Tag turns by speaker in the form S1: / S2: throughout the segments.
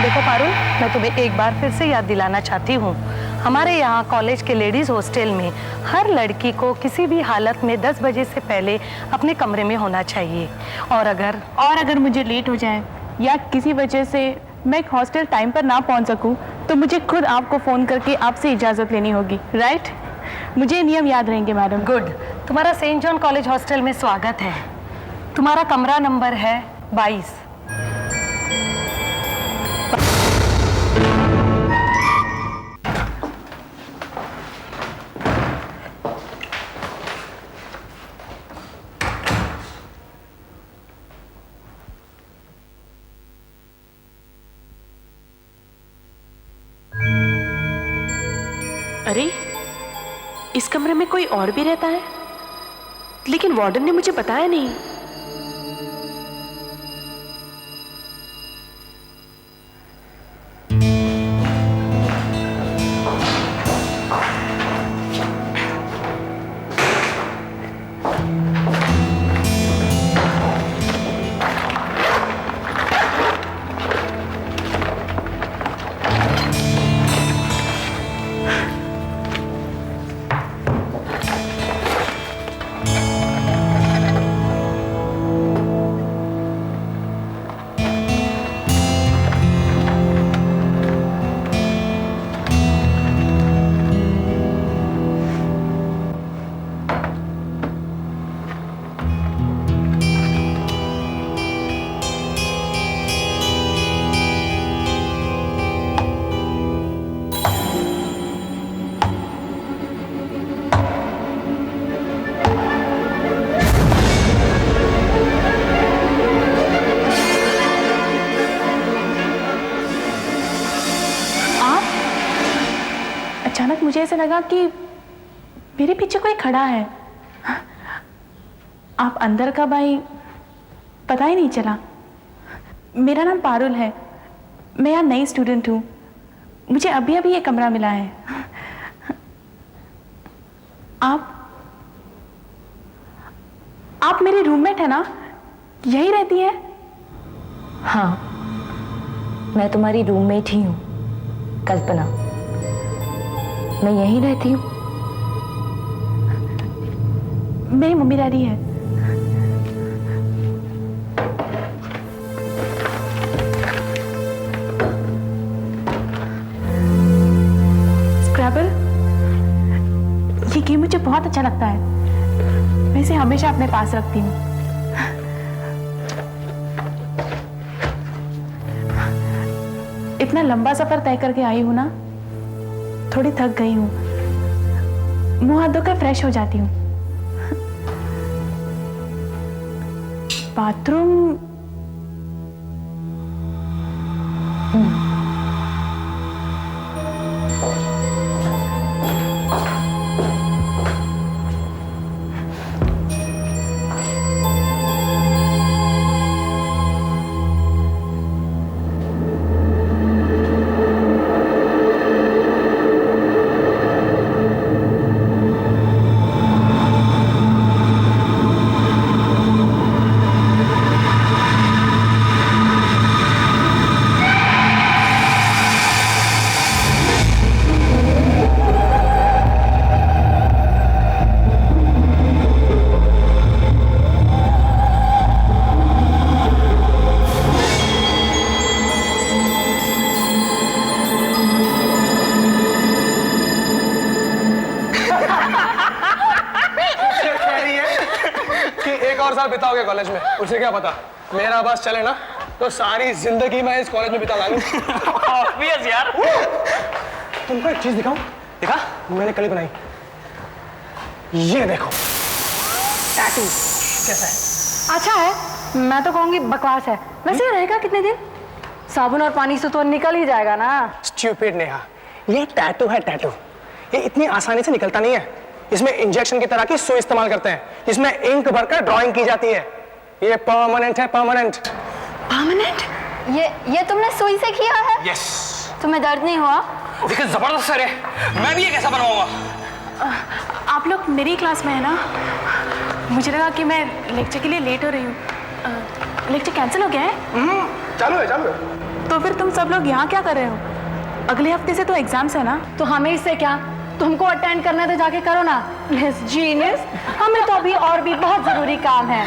S1: देखो पारुल, मैं तुम्हें एक बार फिर से याद दिलाना चाहती हूँ, हमारे यहाँ कॉलेज के लेडीज हॉस्टल में हर लड़की को किसी भी हालत में 10 बजे से पहले अपने कमरे में होना चाहिए। और अगर मुझे लेट हो जाए या किसी वजह से मैं हॉस्टल टाइम पर ना पहुँच सकूँ तो मुझे खुद आपको फ़ोन करके आपसे इजाज़त लेनी होगी, राइट? मुझे नियम याद रहेंगे मैडम। गुड। तुम्हारा सेंट जॉन कॉलेज हॉस्टल में स्वागत है। तुम्हारा कमरा नंबर है 22।
S2: अरे, इस कमरे में कोई और भी रहता है, लेकिन वार्डन ने मुझे बताया नहीं।
S3: अचानक मुझे ऐसा लगा कि मेरे पीछे कोई खड़ा है। आप अंदर कब आई पता ही नहीं चला। मेरा नाम पारुल है, मैं यहाँ नई स्टूडेंट हूँ। मुझे अभी अभी ये कमरा मिला है। आप मेरी रूममेट है ना? यही रहती है?
S4: हाँ, मैं तुम्हारी रूममेट ही हूँ, कल्पना। मैं यहीं रहती हूँ।
S3: मेरी मम्मी डैडी है। स्क्रैबल, ये गेम मुझे बहुत अच्छा लगता है। मैं इसे हमेशा अपने पास रखती हूँ। इतना लंबा सफर तय करके आई हूँ ना, थोड़ी थक गई हूँ। मुंह हाथ धोकर फ्रेश हो जाती हूँ। बाथरूम
S5: बिताओगे कॉलेज में, उसे क्या पता। मेरा बस चले ना तो सारी जिंदगी मैं इस कॉलेज में बिता लाऊं।
S6: ऑब्वियस यार।
S5: तुमको एक चीज दिखाऊं? दिखा, मैंने कल ही बनाई। ये देखो, टैटू कैसा है?
S1: अच्छा है, मैं तो कहूँगी बकवास है। वैसे ये रहेगा कितने दिन? साबुन और पानी से तो निकल ही जाएगा ना।
S5: स्टूपिड नेहा, ये टैटू है टैटू। ये इतनी आसानी से निकलता नहीं है। इसमें इंजेक्शन की तरह की सुई इस्तेमाल करते हैं, जिसमें इंक भरकर ड्राइंग की जाती है। ये परमानेंट है, परमानेंट।
S7: परमानेंट? ये तुमने सुई से किया है?
S6: यस।
S7: तुम्हें दर्द नहीं हुआ?
S6: देखिए जबरदस्त सर है, मैं भी ये कैसा बनवाऊंगा।
S3: आप लोग मेरी क्लास में है ना? मुझे लगा कि मैं लेक्चर के लिए लेट हो रही हूँ। लेक्चर कैंसिल हो गया है?
S5: चालू है, चालू है।
S3: तो फिर तुम सब लोग यहाँ क्या कर रहे हो? अगले हफ्ते से तो एग्जाम्स है ना?
S7: तो हमें इससे क्या, तुमको अटेंड करना है तो जाके करो ना। मिस जीनियस, हमें तो अभी और भी बहुत जरूरी काम है।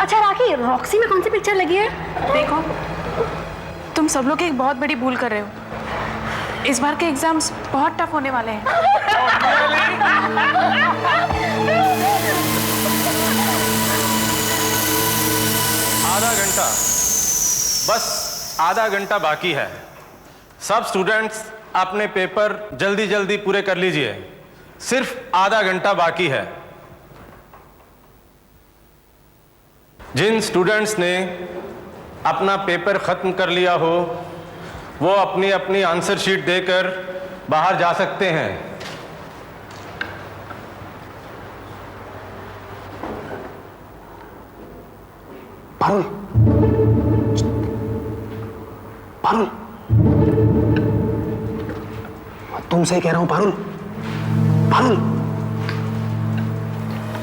S7: अच्छा राखी, रॉक्सी में कौन सी पिक्चर लगी है?
S3: देखो, तुम सब लोग एक बहुत बड़ी भूल कर रहे हो। इस बार के एग्जाम्स बहुत टफ होने वाले हैं।
S8: आधा घंटा, बस आधा घंटा बाकी है। सब स्टूडेंट्स अपने पेपर जल्दी जल्दी पूरे कर लीजिए। सिर्फ आधा घंटा बाकी है। जिन स्टूडेंट्स ने अपना पेपर खत्म कर लिया हो वो अपनी अपनी आंसर शीट देकर बाहर जा सकते हैं।
S5: पारुल, पारुल, तुमसे ही कह रहा हूं पारुल। पारुल,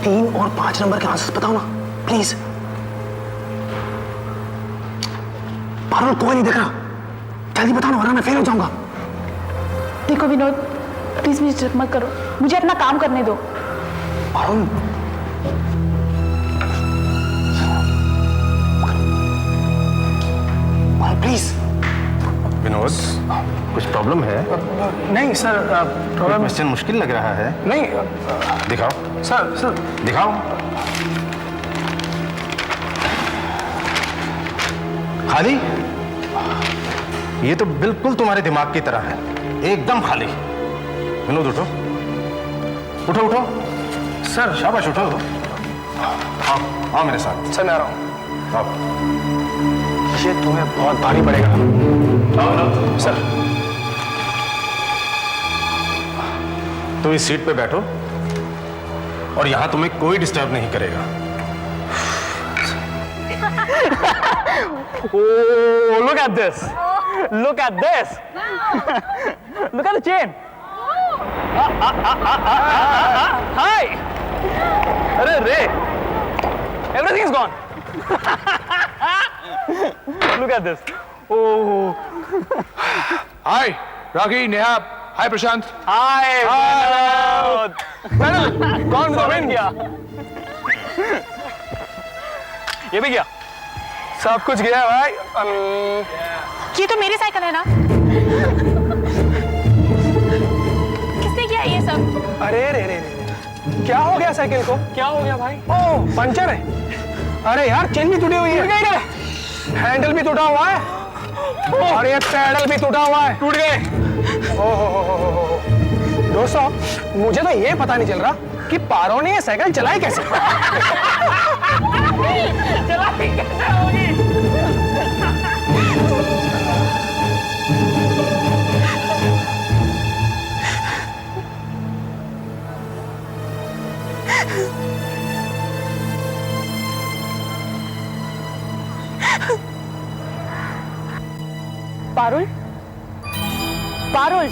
S5: 3 और 5 नंबर के आंसर्स बताओ ना प्लीज। पारुल, कोई नहीं देख रहा, जल्दी बताओ ना वरना मैं फेल हो जाऊंगा।
S3: देखो विनोद, प्लीज मुझे डिस्टर्ब मत करो, मुझे अपना काम करने दो।
S5: पारुल, प्लीज।
S8: विनोद, कुछ प्रॉब्लम है?
S5: नहीं सर, प्रॉब्लम
S8: क्वेश्चन मुश्किल लग रहा है।
S5: नहीं
S8: दिखाओ
S5: सर,
S8: दिखाओ। खाली? ये तो बिल्कुल तुम्हारे दिमाग की तरह है, एकदम खाली। विनोद उठो, उठो उठो।
S5: सर,
S8: शाबाश उठो। आओ आओ मेरे साथ।
S5: सर मैं आ रहा हूँ।
S8: आओ।
S5: ये तुम्हें बहुत भारी पड़ेगा।
S8: आओ
S5: सर।
S8: तो इस सीट पे बैठो और यहां तुम्हें कोई डिस्टर्ब नहीं करेगा।
S5: Oh, look at this! Look at this! Look at the chain! Hi! अरे रे! Everything is gone. Look at this. Oh.
S9: Hi, Raghi, Neha. Hi, Prashant.
S5: Hi. Panel. कौन सा विन गया? ये भी गया। सब कुछ गया भाई।
S3: ये तो मेरी साइकिल है ना? किसने किया ये सब?
S5: अरे रे रे रे, क्या हो गया साइकिल को? क्या हो गया भाई? ओह, पंचर है। अरे यार, चेन भी टूटी हुई है। हैंडल भी टूटा हुआ है और ये पैडल भी टूटा हुआ है। टूट गए। ओहो दोस्तों, मुझे तो ये पता नहीं चल रहा कि पारो ने ये साइकिल चलाई कैसे। चलाई कैसे होगी?
S7: पारुल, पारुल,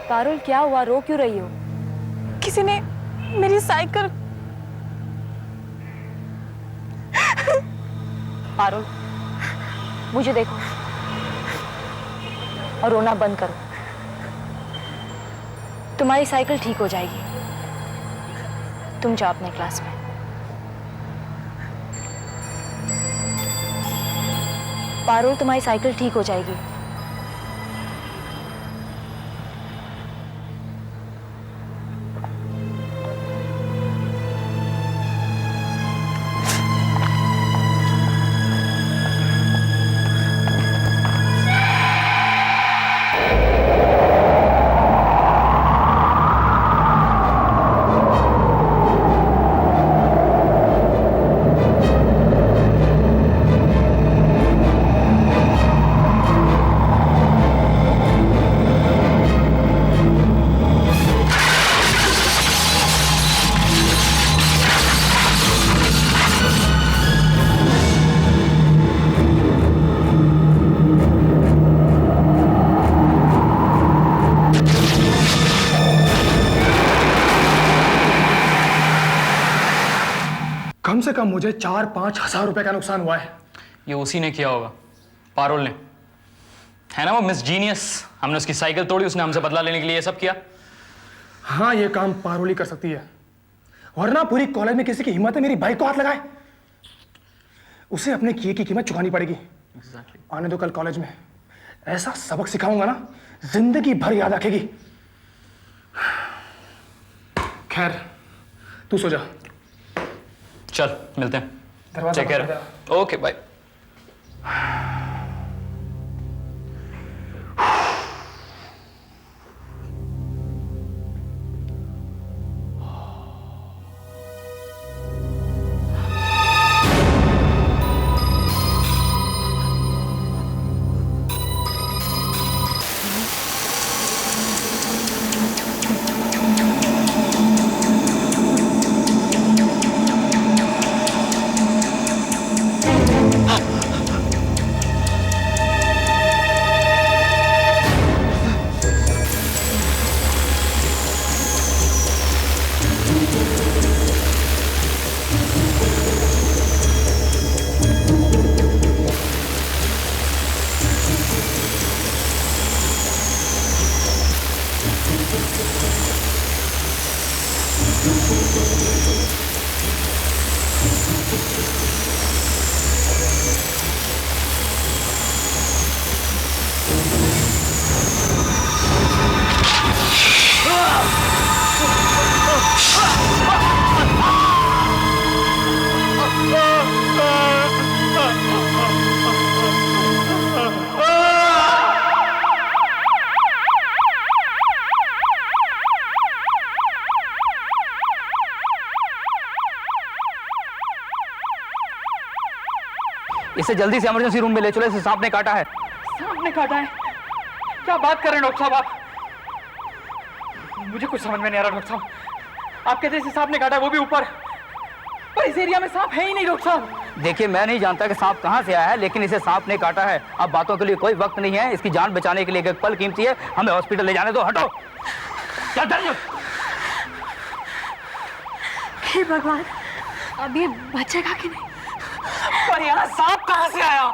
S4: पारुल, क्या हुआ? रो क्यों रही हो?
S3: किसी ने मेरी साइकिल।
S4: पारुल, मुझे देखो और रोना बंद करो। तुम्हारी साइकिल ठीक हो जाएगी। तुम जाओ अपने क्लास में। पारुल, तुम्हारी साइकिल ठीक हो जाएगी।
S5: कम से कम मुझे 4-5 हज़ार रुपए का नुकसान हुआ है।
S6: ये उसी ने किया होगा, पारुल ने, है ना वो मिस जीनियस। हमने उसकी साइकिल तोड़ी, उसने हमसे बदला लेने के लिए ये सब किया।
S5: हाँ, ये काम पारुल ही कर सकती है, वरना पूरी कॉलेज में किसी की हिम्मत है मेरी बाइक को हाथ लगाए। उसे अपने किए की कीमत चुकानी पड़ेगी। आने दो, कल कॉलेज में ऐसा सबक सिखाऊंगा ना, जिंदगी भर याद रखेगी। खैर, तू सो जा।
S6: चल मिलते हैं।
S5: दरवाजा
S6: टेक केयर।
S5: बंद कर देना।
S6: Okay bye.
S10: इसे जल्दी से इमरजेंसी रूम में ले चलो, इसे सांप ने काटा है।
S6: सांप ने काटा है? क्या बात कर रहे हैं डॉक्टर साहब आप? मुझे कुछ समझ में नहीं आ रहा डॉक्टर साहब। आप कहते हैं इसे सांप ने काटा है, वो भी ऊपर, पर इस एरिया में सांप है ही नहीं डॉक्टर साहब।
S10: देखिए, मैं नहीं जानता कि सांप कहाँ से आया है, लेकिन इसे सांप ने काटा है। अब बातों के लिए कोई वक्त नहीं है, इसकी जान बचाने के लिए एक पल कीमती है। हमें हॉस्पिटल ले जाने दो, हटो। चल चल।
S7: हे भगवान, अब ये बचेगा कि नहीं?
S6: पर यहाँ सांप कहाँ से आया?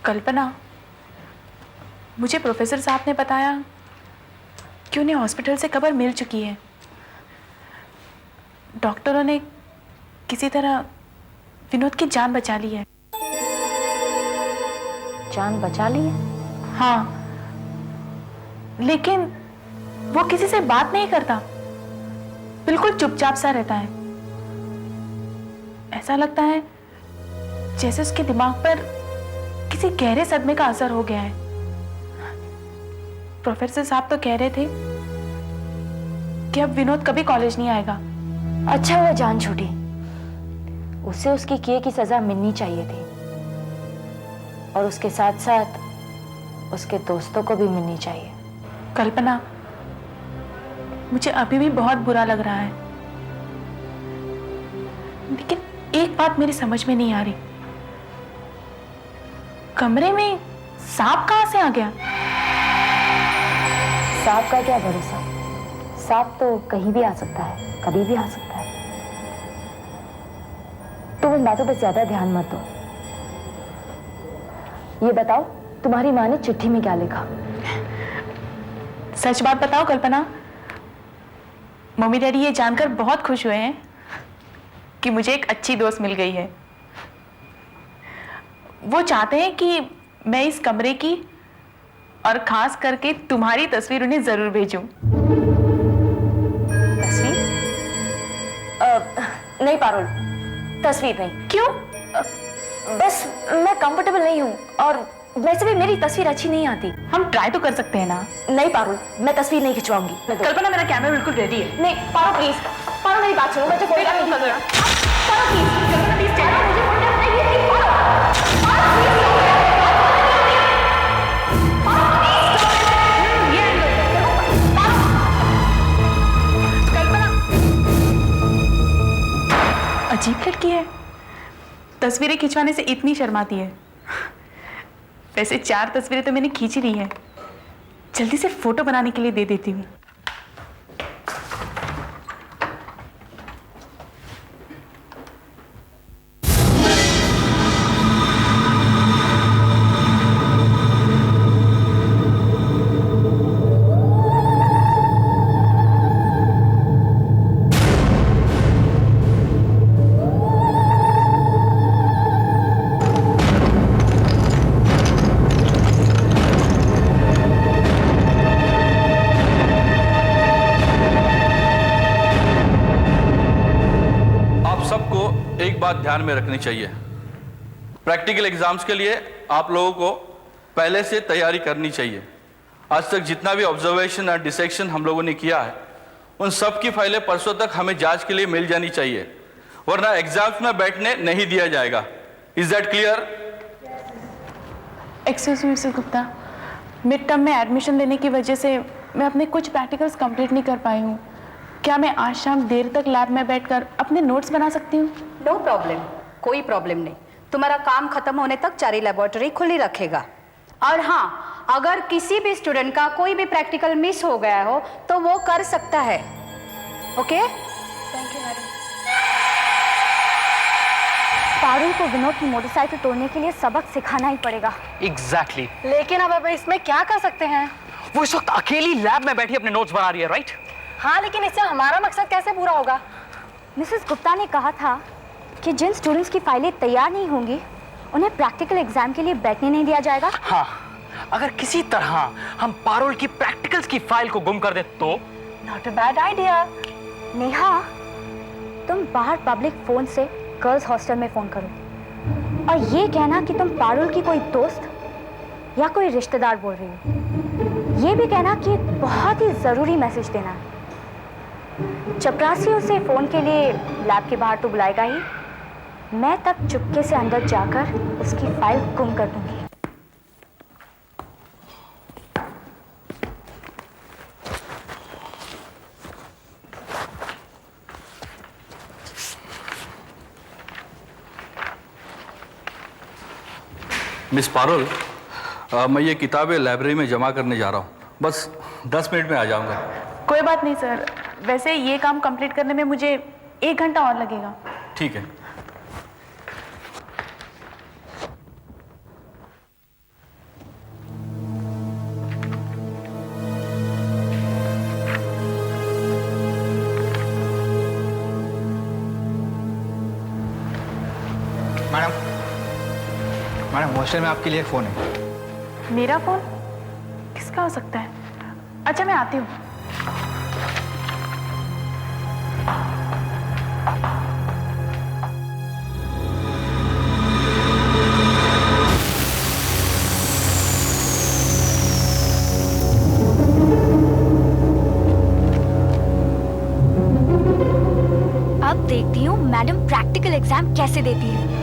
S3: कल्पना, मुझे प्रोफेसर साहब ने बताया कि उन्हें हॉस्पिटल से खबर मिल चुकी है। डॉक्टरों ने किसी तरह विनोद की जान बचा ली है।
S4: जान बचा ली है?
S3: हाँ, लेकिन वो किसी से बात नहीं करता, बिल्कुल चुपचाप सा रहता है। ऐसा लगता है जैसे उसके दिमाग पर किसी गहरे सदमे का असर हो गया है। प्रोफेसर साहब तो कह रहे थे कि अब विनोद कभी कॉलेज नहीं आएगा।
S4: अच्छा हुआ जान छूटी, उसे उसकी किए की सजा मिलनी चाहिए थी, और उसके साथ साथ उसके दोस्तों को भी मिलनी चाहिए।
S3: कल्पना, मुझे अभी भी बहुत बुरा लग रहा है, लेकिन एक बात मेरी समझ में नहीं आ रही, कमरे में सांप कहां से आ गया?
S4: सांप का क्या भरोसा, सांप तो कहीं भी आ सकता है, कभी भी आ सकता है। तुम इन बातों पर ज्यादा ध्यान मत दो। ये बताओ, तुम्हारी माँ ने चिट्ठी में क्या लिखा?
S3: सच बात बताओ कल्पना, मम्मी डैडी ये जानकर बहुत खुश हुए हैं कि मुझे एक अच्छी दोस्त मिल गई है। वो चाहते हैं कि मैं इस कमरे की और खास करके तुम्हारी तस्वीर उन्हें जरूर भेजूं।
S4: तस्वीर? नहीं पारुल, तस्वीर नहीं।
S3: क्यों?
S4: बस मैं कंफर्टेबल नहीं हूँ, और वैसे भी मेरी तस्वीर अच्छी नहीं आती।
S3: हम ट्राई तो कर सकते हैं ना।
S4: नहीं पारुल, मैं तस्वीर नहीं खिंचवाऊंगी।
S3: कल्पना, मेरा कैमरा बिल्कुल रेडी है।
S4: नहीं पारुल प्लीज, पारुल मेरी बात सुनो, मुझे फोटोग्राफ नहीं करना। Parul please, Kalpana please, Parul मुझे फोटोग्राफ नहीं करनी। पारुल प्लीज, ये
S3: तस्वीरें खिंचवाने से इतनी शर्माती है। वैसे 4 तस्वीरें तो मैंने खींच ही ली है, जल्दी से फोटो बनाने के लिए दे देती हूँ।
S11: एक बात ध्यान में रखनी चाहिए, प्रैक्टिकल एग्जाम्स के लिए आप लोगों को पहले से तैयारी करनी चाहिए। आज तक जितना भी ऑब्जर्वेशन और डिसेक्शन हम लोगों ने किया है, उन सब की फाइलें परसों तक हमें जांच के लिए मिल जानी चाहिए, वरना एग्जाम्स में बैठने नहीं दिया जाएगा। Is that clear?
S3: Excuse me mister Gupta, mid term में एडमिशन लेने की वजह से मैं अपने कुछ प्रैक्टिकल्स कंप्लीट नहीं कर पाई हूँ। क्या मैं आज शाम देर तक लैब में बैठकर अपने नोट्स बना सकती हूँ?
S7: नो प्रॉब्लम, कोई प्रॉब्लम नहीं। तुम्हारा काम खत्म होने तक चारी लेबोरेटरी खुली रखेगा। और हाँ, अगर किसी भी स्टूडेंट का कोई भी प्रैक्टिकल मिस हो गया हो तो वो कर सकता है। Okay?
S3: Thank you madam.
S4: Parul को विनोद की मोटरसाइकिल तोड़ने के लिए सबक सिखाना ही पड़ेगा।
S12: एग्जैक्टली।
S7: लेकिन अब इसमें क्या कर सकते हैं?
S12: वो इस वक्त अकेली लैब में बैठी अपने नोट्स बना रही है, राइट?
S7: हाँ, लेकिन इससे हमारा मकसद कैसे पूरा होगा?
S4: मिसेस गुप्ता ने कहा था कि जिन स्टूडेंट्स की फाइलें तैयार नहीं होंगी उन्हें प्रैक्टिकल एग्जाम के लिए बैठने नहीं दिया जाएगा।
S12: हाँ, अगर किसी तरह हम पारुल की प्रैक्टिकल्स की फाइल को गुम कर दे तो?
S7: Not a bad idea.
S4: Neha, तुम बाहर पब्लिक फोन से गर्ल्स हॉस्टल में फोन करो और ये कहना कि तुम पारुल की कोई दोस्त या कोई रिश्तेदार बोल रही हो। ये भी कहना कि एक बहुत ही जरूरी मैसेज देना है। चपरासी उसे फोन के लिए लैब के बाहर तो बुलाएगा ही, मैं तब चुपके से अंदर जाकर उसकी फाइल गुम कर दूंगी।
S11: मिस पारुल, मैं ये किताबें लाइब्रेरी में जमा करने जा रहा हूँ, बस 10 मिनट में आ जाऊँगा।
S3: कोई बात नहीं सर, वैसे ये काम कंप्लीट करने में मुझे 1 घंटा और लगेगा।
S11: ठीक है।
S10: मैडम हॉस्टल में आपके लिए फ़ोन है।
S3: मेरा फोन? किसका हो सकता है? अच्छा, मैं आती हूँ।
S4: अब देखती हूँ मैडम प्रैक्टिकल एग्जाम कैसे देती है।